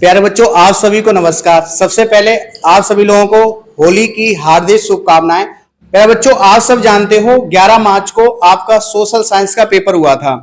प्यारे बच्चों, आप सभी को नमस्कार। सबसे पहले आप सभी लोगों को होली की हार्दिक शुभकामनाएं। प्यारे बच्चों, आप सब जानते हो 11 मार्च को आपका सोशल साइंस का पेपर हुआ था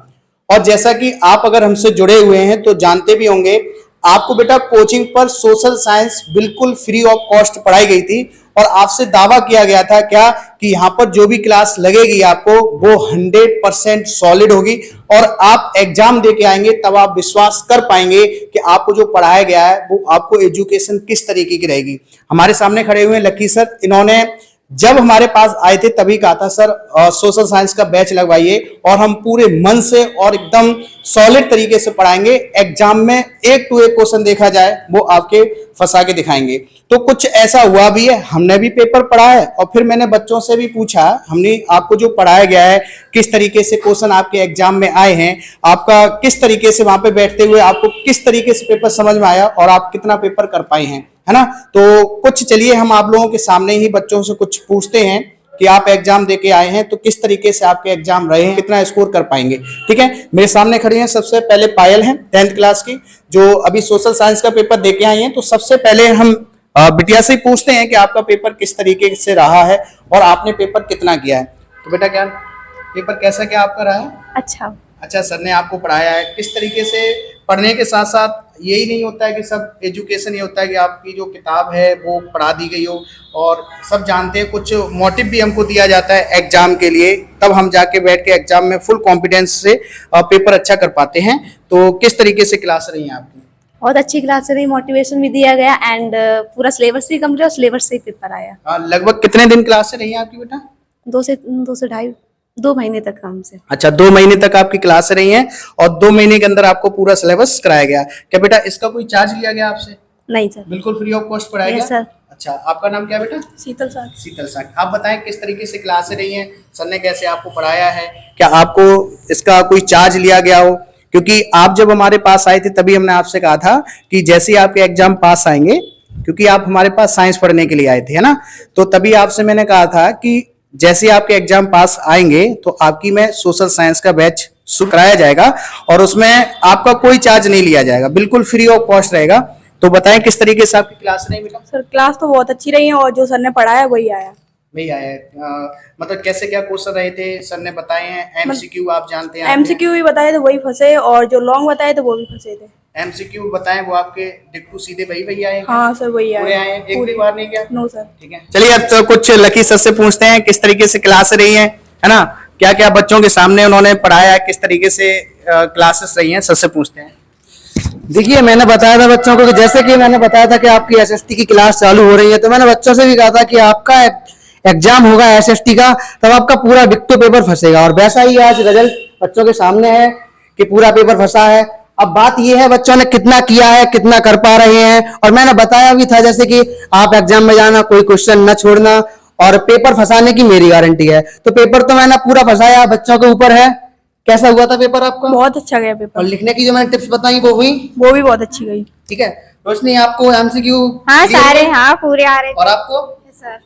और जैसा कि आप अगर हमसे जुड़े हुए हैं तो जानते भी होंगे, आपको बेटा कोचिंग पर सोशल साइंस बिल्कुल फ्री ऑफ कॉस्ट पढ़ाई गई थी और आपसे दावा किया गया था क्या कि यहाँ पर जो भी क्लास लगेगी आपको वो 100% सॉलिड होगी और आप एग्जाम दे के आएंगे तब आप विश्वास कर पाएंगे कि आपको जो पढ़ाया गया है वो आपको एजुकेशन किस तरीके की रहेगी। हमारे सामने खड़े हुए लकी सर, इन्होंने जब हमारे पास आए थे तभी कहा था सर सोशल साइंस का बैच लगवाइए और हम पूरे मन से और एकदम सॉलिड तरीके से पढ़ाएंगे। एग्जाम में एक टू एक क्वेश्चन देखा जाए वो आपके फंसा के दिखाएंगे। तो कुछ ऐसा हुआ भी है, हमने भी पेपर पढ़ा है और फिर मैंने बच्चों से भी पूछा, हमने आपको जो पढ़ाया गया है किस तरीके से क्वेश्चन आपके एग्जाम में आए हैं, आपका किस तरीके से वहां पे बैठते हुए आपको किस तरीके से पेपर समझ में आया और आप कितना पेपर कर पाए हैं, है ना। तो कुछ चलिए हम आप लोगों के सामने ही बच्चों से कुछ पूछते हैं कि आप एग्जाम देके आए हैं तो किस तरीके से आपके एग्जाम रहे हैं, कितना स्कोर कर पाएंगे। ठीक है, मेरे सामने खड़ी हैं सबसे पहले पायल हैं 10th क्लास की, जो अभी सोशल साइंस का पेपर देके आई हैं। तो सबसे पहले हम बिटिया से पूछते हैं कि आपका पेपर किस तरीके से रहा है और आपने पेपर कितना किया है। तो बेटा क्या पेपर कैसा क्या आपका रहा है? अच्छा, सर ने आपको पढ़ाया है किस तरीके से। पढ़ने के साथ साथ यही नहीं होता है कि सब एजुकेशन ये होता है कि आपकी जो किताब है वो पढ़ा दी गई हो, और सब जानते हैं कुछ मोटिव भी हमको दिया जाता है एग्जाम के लिए, तब हम जाके बैठ के एग्जाम में फुल कॉन्फिडेंस से पेपर अच्छा कर पाते हैं। तो किस तरीके से क्लास रही है आपकी? बहुत अच्छी क्लास रही, मोटिवेशन भी दिया गया एंड पूरा सिलेबस भी कम रहा, सिलेबस से ही पेपर आया। लगभग कितने दिन क्लास से रही है आपकी बेटा? 2 से 2 महीने तक हमसे। अच्छा, 2 महीने तक आपकी क्लास रही है और 2 महीने के अंदर आपको पूरा सिलेबस कराया गया। क्या बेटा इसका कोई चार्ज लिया गया आपसे? नहीं सर, बिल्कुल फ्री ऑफ कॉस्ट पढ़ाया गया सर। अच्छा, आपका नाम क्या बेटा? शीतल साग। शीतल साग। आप बताएं किस तरीके से क्लास रही हैं, सर ने कैसे आपको पढ़ाया है, क्या आपको इसका कोई चार्ज लिया गया हो? क्योंकि आप जब हमारे पास आए थे तभी हमने आपसे कहा था कि जैसे ही आपके एग्जाम पास आएंगे, क्योंकि आप हमारे पास साइंस पढ़ने के लिए आए थे, है ना, तो तभी आपसे मैंने कहा था कि जैसे ही आपके एग्जाम पास आएंगे तो आपकी में सोशल साइंस का बैच कराया जाएगा और उसमें आपका कोई चार्ज नहीं लिया जाएगा, बिल्कुल फ्री ऑफ कॉस्ट रहेगा। तो बताएं किस तरीके से आपकी क्लास रही बेटा? सर क्लास तो बहुत अच्छी रही है और जो सर ने पढ़ाया वही आया। मतलब कैसे क्या क्वेश्चन रहे थे सर ने बताए हैं? एमसीक्यू आप जानते हैं? एमसीक्यू भी बताए थे वही फंसे और जो लॉन्ग बताए थे वो भी फंसे थे। एमसीक्यू बताएं वो आपके डिक्टू सीधे वही आए? हाँ सर वही आए। एक भी बार नहीं गया? No sir. ठीक है, चलिए अब तो कुछ लकी सर से पूछते हैं किस तरीके से क्लास रही है ना, क्या क्या बच्चों के सामने उन्होंने पढ़ाया है, किस तरीके से क्लासेस रही हैं, सर से पूछते हैं। देखिए, मैंने बताया था बच्चों को कि जैसे कि मैंने बताया था कि आपकी एसएसटी की क्लास चालू हो रही है, तो मैंने बच्चों से भी कहा था कि आपका एग्जाम होगा एसएसटी का, तब आपका पूरा डिक्टो पेपर फंसेगा और वैसा ही आज रिजल्ट बच्चों के सामने है कि पूरा पेपर फंसा है। अब बात यह है बच्चों ने कितना किया है, कितना कर पा रहे हैं, और मैंने बताया भी था जैसे कि आप एग्जाम में जाना, कोई क्वेश्चन न छोड़ना और पेपर फंसाने की मेरी गारंटी है। तो पेपर तो मैंने पूरा फंसाया, बच्चों के ऊपर है। कैसा हुआ था पेपर आपका? बहुत अच्छा गया पेपर। और लिखने की जो मैंने टिप्स बताई वो भी बहुत अच्छी गई। ठीक है रोशनी, आपको एमसीक्यू? हाँ सारे, हाँ पूरे आ रहे। और आपको? सर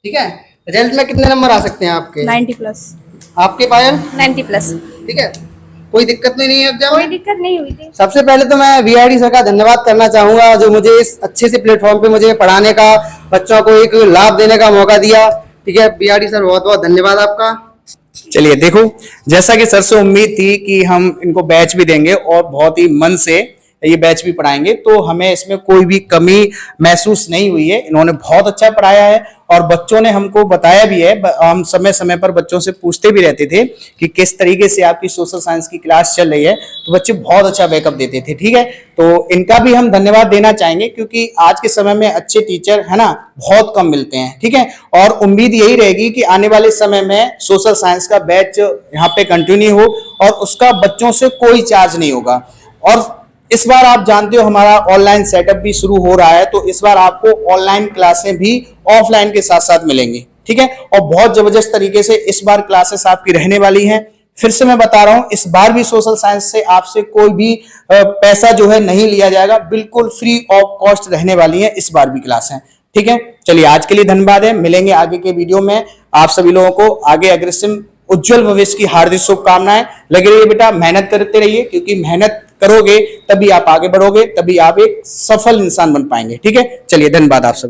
ठीक है, रिजल्ट में कितने नंबर आ सकते हैं आपके? 90+। आपके पायल? 90+। ठीक है, कोई दिक्कत नहीं है एग्जाम? कोई दिक्कत नहीं हुई थी। सबसे पहले तो मैं वीआईडी सर का धन्यवाद करना चाहूंगा जो मुझे इस अच्छे से प्लेटफॉर्म पे मुझे पढ़ाने का, बच्चों को एक लाभ देने का मौका दिया। ठीक है, वीआईडी सर बहुत बहुत धन्यवाद आपका। चलिए देखो, जैसा कि सर से उम्मीद थी कि हम इनको बैच भी देंगे और बहुत ही मन से ये बैच भी पढ़ाएंगे, तो हमें इसमें कोई भी कमी महसूस नहीं हुई है। इन्होंने बहुत अच्छा पढ़ाया है और बच्चों ने हमको बताया भी है, हम समय समय पर बच्चों से पूछते भी रहते थे कि किस तरीके से आपकी सोशल साइंस की क्लास चल रही है, तो बच्चे बहुत अच्छा बैकअप देते थे। ठीक है, तो इनका भी हम धन्यवाद देना चाहेंगे क्योंकि आज के समय में अच्छे टीचर है ना बहुत कम मिलते हैं। ठीक है, और उम्मीद यही रहेगी कि आने वाले समय में सोशल साइंस का बैच यहाँ पे कंटिन्यू हो और उसका बच्चों से कोई चार्ज नहीं होगा। और इस बार आप जानते हो हमारा ऑनलाइन सेटअप भी शुरू हो रहा है, तो इस बार आपको ऑनलाइन क्लासें भी ऑफलाइन के साथ साथ मिलेंगी। ठीक है, और बहुत जबरदस्त तरीके से इस बार क्लासेस आपकी रहने वाली हैं। फिर से मैं बता रहा हूं, इस बार भी सोशल साइंस से आपसे कोई भी पैसा जो है नहीं लिया जाएगा, बिल्कुल फ्री ऑफ कॉस्ट रहने वाली है इस बार भी क्लास है। ठीक है, चलिए आज के लिए धन्यवाद है, मिलेंगे आगे के वीडियो में। आप सभी लोगों को आगे अग्रेसिव उज्जवल भविष्य की हार्दिक शुभकामनाएं। लगे रहिए बेटा, मेहनत करते रहिए, क्योंकि मेहनत करोगे तभी आप आगे बढ़ोगे, तभी आप एक सफल इंसान बन पाएंगे। ठीक है, चलिए धन्यवाद आप सभी।